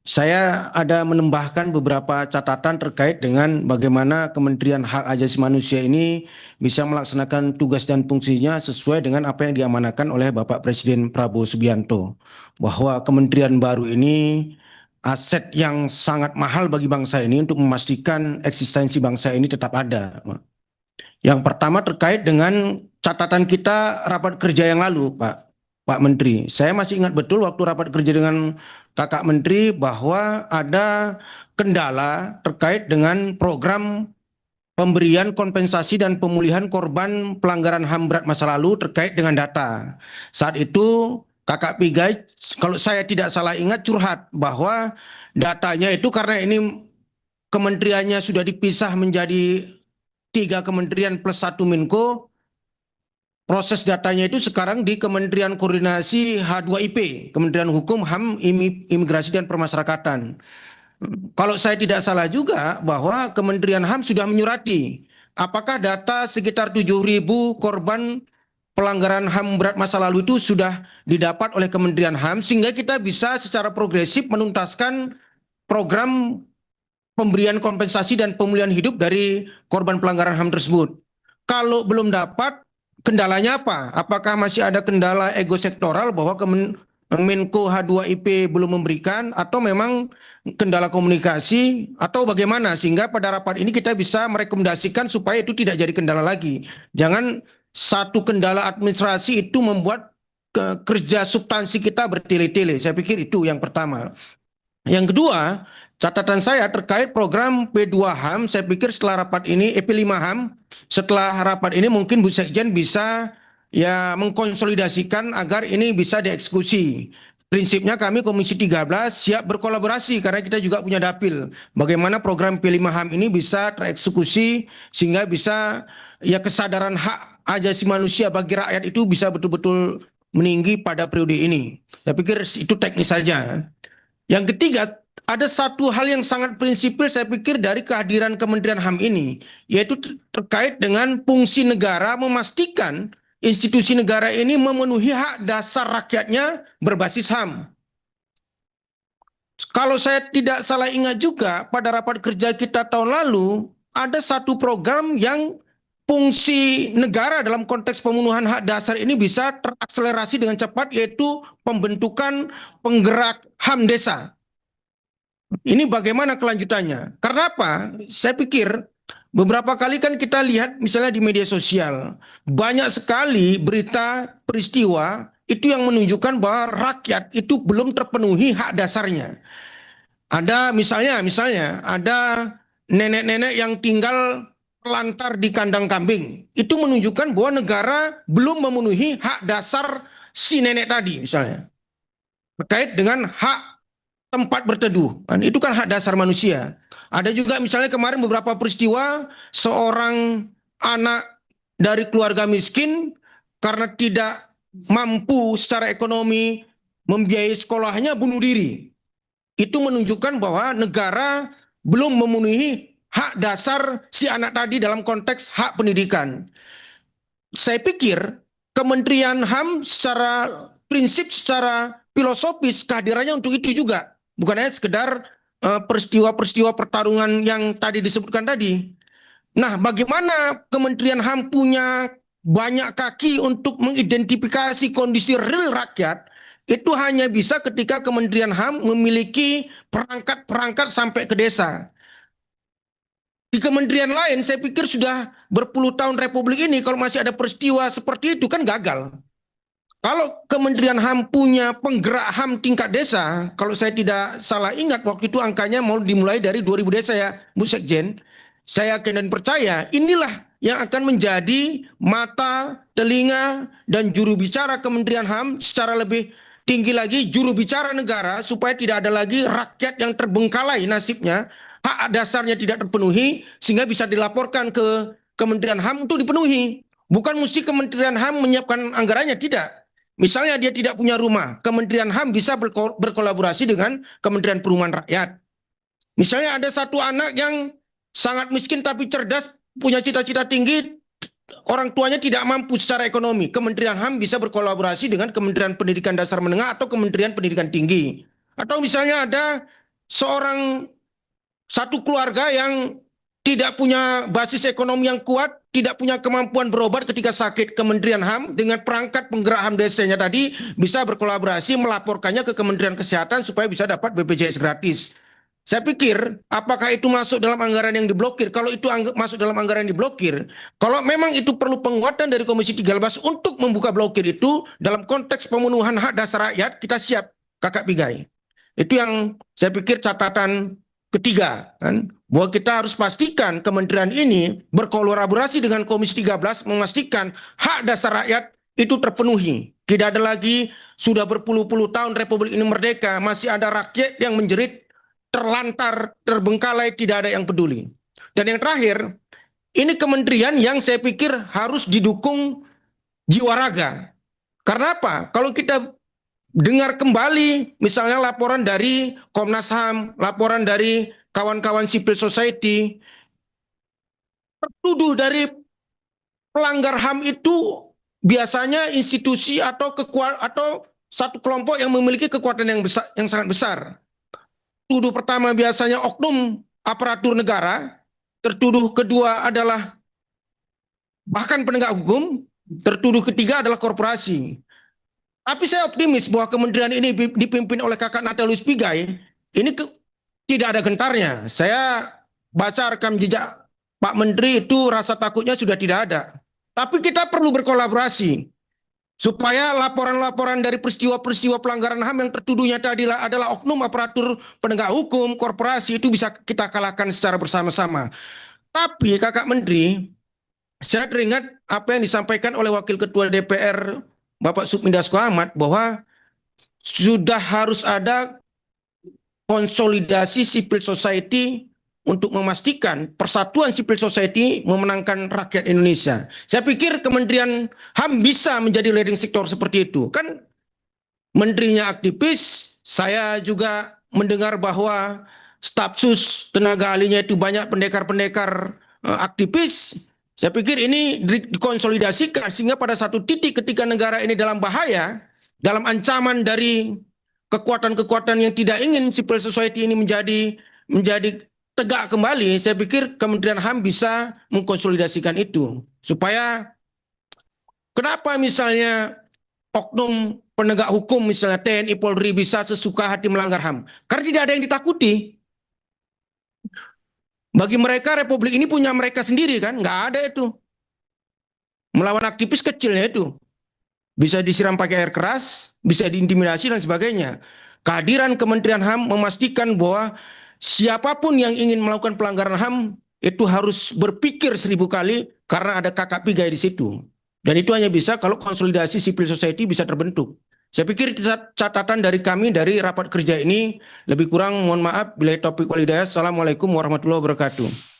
Saya ada menambahkan beberapa catatan terkait dengan bagaimana Kementerian Hak Asasi Manusia ini bisa melaksanakan tugas dan fungsinya sesuai dengan apa yang diamanahkan oleh Bapak Presiden Prabowo Subianto. Bahwa kementerian baru ini aset yang sangat mahal bagi bangsa ini untuk memastikan eksistensi bangsa ini tetap ada. Yang pertama terkait dengan catatan kita rapat kerja yang lalu, Pak Menteri. Saya masih ingat betul waktu rapat kerja dengan Kakak Menteri bahwa ada kendala terkait dengan program pemberian kompensasi dan pemulihan korban pelanggaran HAM berat masa lalu terkait dengan data. Saat itu Kakak Pigai, kalau saya tidak salah ingat, curhat bahwa datanya itu karena ini kementeriannya sudah dipisah menjadi 3 kementerian plus 1 Menko. Proses datanya itu sekarang di Kementerian Koordinasi H2IP, Kementerian Hukum, HAM, Imigrasi dan Permasyarakatan. Kalau saya tidak salah juga bahwa Kementerian HAM sudah menyurati apakah data sekitar 7.000 korban pelanggaran HAM berat masa lalu itu sudah didapat oleh Kementerian HAM sehingga kita bisa secara progresif menuntaskan program pemberian kompensasi dan pemulihan hidup dari korban pelanggaran HAM tersebut. Kalau belum dapat, kendalanya apa? Apakah masih ada kendala ego sektoral bahwa Menko H2IP belum memberikan atau memang kendala komunikasi atau bagaimana sehingga pada rapat ini kita bisa merekomendasikan supaya itu tidak jadi kendala lagi. Jangan satu kendala administrasi itu membuat kerja substansi kita bertele-tele. Saya pikir itu yang pertama. Yang kedua, catatan saya terkait program P2 HAM, saya pikir setelah rapat ini, P5 HAM, setelah rapat ini mungkin Bu Sekjen bisa ya mengkonsolidasikan agar ini bisa dieksekusi. Prinsipnya kami Komisi 13 siap berkolaborasi karena kita juga punya dapil. Bagaimana program P5 HAM ini bisa tereksekusi sehingga bisa ya kesadaran hak asasi manusia bagi rakyat itu bisa betul-betul meninggi pada periode ini. Saya pikir itu teknis saja. Yang ketiga, ada satu hal yang sangat prinsipil saya pikir dari kehadiran Kementerian HAM ini, yaitu terkait dengan fungsi negara memastikan institusi negara ini memenuhi hak dasar rakyatnya berbasis HAM. Kalau saya tidak salah ingat juga, pada rapat kerja kita tahun lalu, ada satu program yang fungsi negara dalam konteks pemenuhan hak dasar ini bisa terakselerasi dengan cepat, yaitu pembentukan penggerak HAM desa. Ini bagaimana kelanjutannya? Karena apa? Saya pikir beberapa kali kan kita lihat misalnya di media sosial, banyak sekali berita peristiwa itu yang menunjukkan bahwa rakyat itu belum terpenuhi hak dasarnya. Ada misalnya ada nenek-nenek yang tinggal lantar di kandang kambing. Itu menunjukkan bahwa negara belum memenuhi hak dasar si nenek tadi misalnya. Terkait dengan hak tempat berteduh. Itu kan hak dasar manusia. Ada juga misalnya kemarin beberapa peristiwa seorang anak dari keluarga miskin karena tidak mampu secara ekonomi membiayai sekolahnya bunuh diri. Itu menunjukkan bahwa negara belum memenuhi hak dasar si anak tadi dalam konteks hak pendidikan. Saya pikir Kementerian HAM secara prinsip, secara filosofis kehadirannya untuk itu juga. Bukan hanya sekedar peristiwa-peristiwa pertarungan yang tadi disebutkan tadi. Nah, bagaimana Kementerian HAM punya banyak kaki untuk mengidentifikasi kondisi real rakyat, itu hanya bisa ketika Kementerian HAM memiliki perangkat-perangkat sampai ke desa. Di kementerian lain saya pikir sudah berpuluh tahun Republik ini kalau masih ada peristiwa seperti itu kan gagal. Kalau Kementerian HAM punya penggerak HAM tingkat desa, kalau saya tidak salah ingat waktu itu angkanya mau dimulai dari 2.000 desa ya, Bu Sekjen. Saya yakin dan percaya inilah yang akan menjadi mata, telinga, dan juru bicara Kementerian HAM secara lebih tinggi lagi juru bicara negara supaya tidak ada lagi rakyat yang terbengkalai nasibnya, hak dasarnya tidak terpenuhi sehingga bisa dilaporkan ke Kementerian HAM untuk dipenuhi. Bukan mesti Kementerian HAM menyiapkan anggarannya, tidak. Misalnya dia tidak punya rumah, Kementerian HAM bisa berkolaborasi dengan Kementerian Perumahan Rakyat. Misalnya ada satu anak yang sangat miskin tapi cerdas, punya cita-cita tinggi, orang tuanya tidak mampu secara ekonomi. Kementerian HAM bisa berkolaborasi dengan Kementerian Pendidikan Dasar Menengah atau Kementerian Pendidikan Tinggi. Atau misalnya ada satu keluarga yang tidak punya basis ekonomi yang kuat, tidak punya kemampuan berobat ketika sakit, Kementerian HAM dengan perangkat penggerak HAM desanya tadi bisa berkolaborasi melaporkannya ke Kementerian Kesehatan supaya bisa dapat BPJS gratis. Saya pikir, apakah itu masuk dalam anggaran yang diblokir? Kalau itu masuk dalam anggaran yang diblokir, kalau memang itu perlu penguatan dari Komisi 13 untuk membuka blokir itu dalam konteks pemenuhan hak dasar rakyat, kita siap, Kakak Pigai. Itu yang saya pikir catatan ketiga, kan? Bahwa kita harus pastikan kementerian ini berkolaborasi dengan Komisi 13 memastikan hak dasar rakyat itu terpenuhi. Tidak ada lagi, sudah berpuluh-puluh tahun Republik ini merdeka, masih ada rakyat yang menjerit, terlantar, terbengkalai, tidak ada yang peduli. Dan yang terakhir, ini kementerian yang saya pikir harus didukung jiwa raga. Karena apa? Kalau kita dengar kembali misalnya laporan dari Komnas HAM, laporan dari kawan-kawan civil society, tertuduh dari pelanggar HAM itu biasanya institusi atau satu kelompok yang memiliki kekuatan yang besar, yang sangat besar. Tuduh pertama biasanya oknum aparatur negara, tertuduh kedua adalah bahkan penegak hukum, tertuduh ketiga adalah korporasi. Tapi saya optimis bahwa kementerian ini dipimpin oleh Kakak Natalius Pigai, ini tidak ada gentarnya. Saya baca rekam jejak Pak Menteri itu rasa takutnya sudah tidak ada. Tapi kita perlu berkolaborasi supaya laporan-laporan dari peristiwa-peristiwa pelanggaran HAM yang tertuduhnya tadi adalah oknum aparatur penegak hukum, korporasi itu bisa kita kalahkan secara bersama-sama. Tapi Kakak Menteri, saya teringat apa yang disampaikan oleh Wakil Ketua DPR Bapak Sukmidasko Ahmad bahwa sudah harus ada konsolidasi civil society untuk memastikan persatuan civil society memenangkan rakyat Indonesia. Saya pikir Kementerian HAM bisa menjadi leading sektor seperti itu. Kan menterinya aktivis, saya juga mendengar bahwa staf sus tenaga ahlinya itu banyak pendekar-pendekar aktivis. Saya pikir ini dikonsolidasikan sehingga pada satu titik ketika negara ini dalam bahaya, dalam ancaman dari kekuatan-kekuatan yang tidak ingin civil society ini menjadi tegak kembali, saya pikir Kementerian HAM bisa mengkonsolidasikan itu. Supaya kenapa misalnya oknum penegak hukum misalnya TNI Polri bisa sesuka hati melanggar HAM? Karena tidak ada yang ditakuti. Bagi mereka Republik ini punya mereka sendiri kan, nggak ada itu. Melawan aktivis kecilnya itu. Bisa disiram pakai air keras, bisa diintimidasi dan sebagainya. Kehadiran Kementerian HAM memastikan bahwa siapapun yang ingin melakukan pelanggaran HAM itu harus berpikir 1000 kali karena ada Kakak Pigai di situ. Dan itu hanya bisa kalau konsolidasi civil society bisa terbentuk. Saya pikir catatan dari kami dari rapat kerja ini, lebih kurang mohon maaf bila topik walidayah. Assalamualaikum warahmatullahi wabarakatuh.